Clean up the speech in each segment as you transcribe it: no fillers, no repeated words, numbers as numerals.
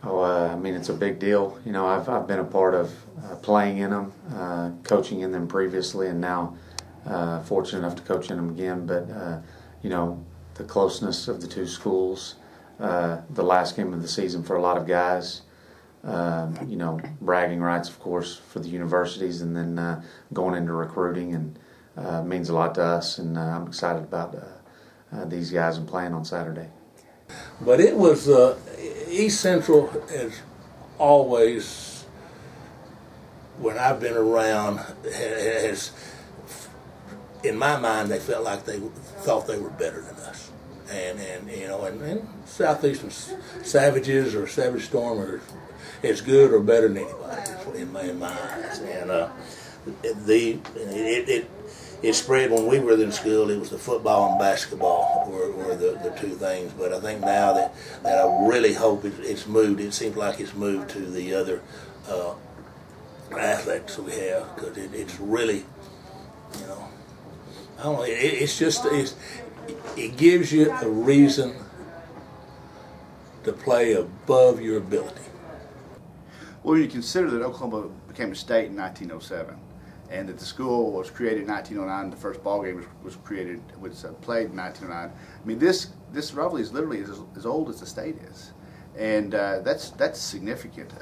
I mean, it's a big deal. You know, I've been a part of playing in them, coaching in them previously, and now fortunate enough to coach in them again. But you know, the closeness of the two schools, the last game of the season for a lot of guys. You know, bragging rights, of course, for the universities, and then going into recruiting, and means a lot to us. And I'm excited about these guys and playing on Saturday. But it was East Central has always, when I've been around, has, in my mind, they felt like they thought they were better than us. And you know, and Southeastern Savages or Savage Storm are as good or better than anybody in my eyes. And it spread when we were in school. It was the football and basketball were the two things. But I think now that I really hope it's moved. It seems like it's moved to the other athletes we have, because it's really, you know, I don't know. It gives you a reason to play above your ability. Well, you consider that Oklahoma became a state in 1907, and that the school was created in 1909. The first ball game was played in 1909. I mean, this rivalry is literally as old as the state is, and that's significant.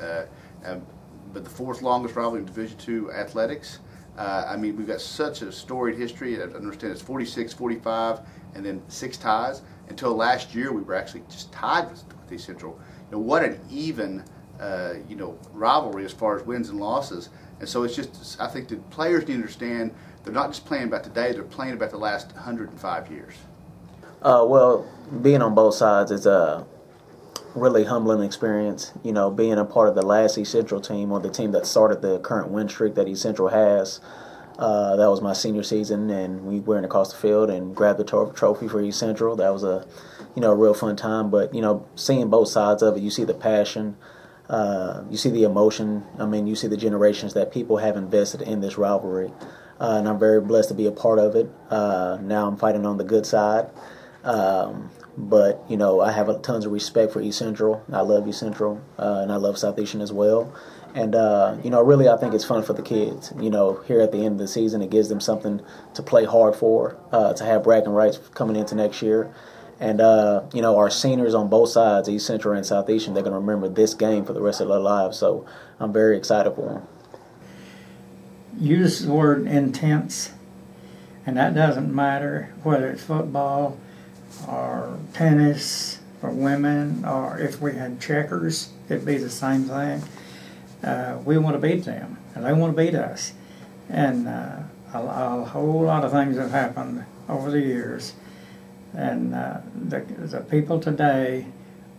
But the fourth longest rivalry in Division II athletics. I mean, we've got such a storied history. I understand it's 46, 45, and then 6 ties. Until last year, we were actually just tied with East Central. You know, what an even you know, rivalry as far as wins and losses. And so it's just, I think the players need to understand they're not just playing about today, they're playing about the last 105 years. Well, being on both sides is a really humbling experience. You know, being a part of the last East Central team, or the team that started the current win streak that East Central has. That was my senior season, and we went across the field and grabbed the trophy for East Central. That was a real fun time. But, you know, seeing both sides of it, you see the passion. You see the emotion. I mean, you see the generations that people have invested in this rivalry. And I'm very blessed to be a part of it. Now I'm fighting on the good side. But, you know, I have tons of respect for East Central. I love East Central, and I love Southeastern as well. And, you know, really I think it's fun for the kids. You know, here at the end of the season, it gives them something to play hard for, to have bragging rights coming into next year. And, you know, our seniors on both sides, East Central and Southeastern, they're going to remember this game for the rest of their lives. So I'm very excited for them. Use the word intense, and that doesn't matter whether it's football or tennis for women, or if we had checkers, it'd be the same thing. We want to beat them, and they want to beat us. And a whole lot of things have happened over the years. And the people today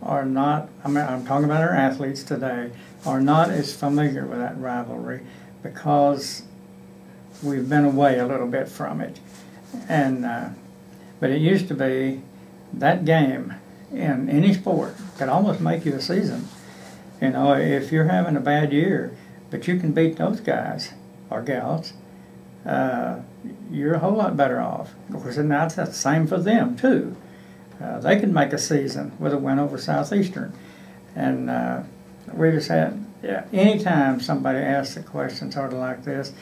are not, I mean, I'm talking about our athletes today, are not as familiar with that rivalry because we've been away a little bit from it. And but it used to be that game in any sport could almost make you a season. You know, if you're having a bad year, but you can beat those guys or gals, you're a whole lot better off. Of course, and that's the same for them, too. They can make a season with a win over Southeastern. And we just had, anytime somebody asks a question sort of like this,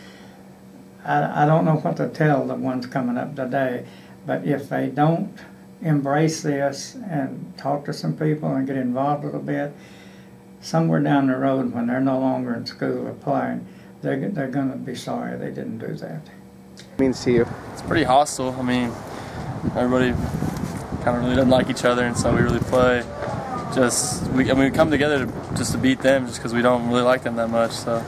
I don't know what to tell the ones coming up today, but if they don't embrace this and talk to some people and get involved a little bit, somewhere down the road when they're no longer in school or playing, they're going to be sorry they didn't do that. It means to you? It's pretty hostile. I mean, everybody kind of really doesn't like each other, and so we really play we come together to beat them just because we don't really like them that much. So.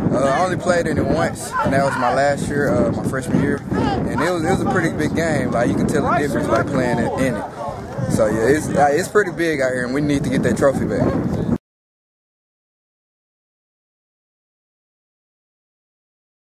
I only played in it once, and that was my last year, my freshman year, and it was a pretty big game. Like, you can tell the difference by playing in it. So yeah, it's pretty big out here, and we need to get that trophy back.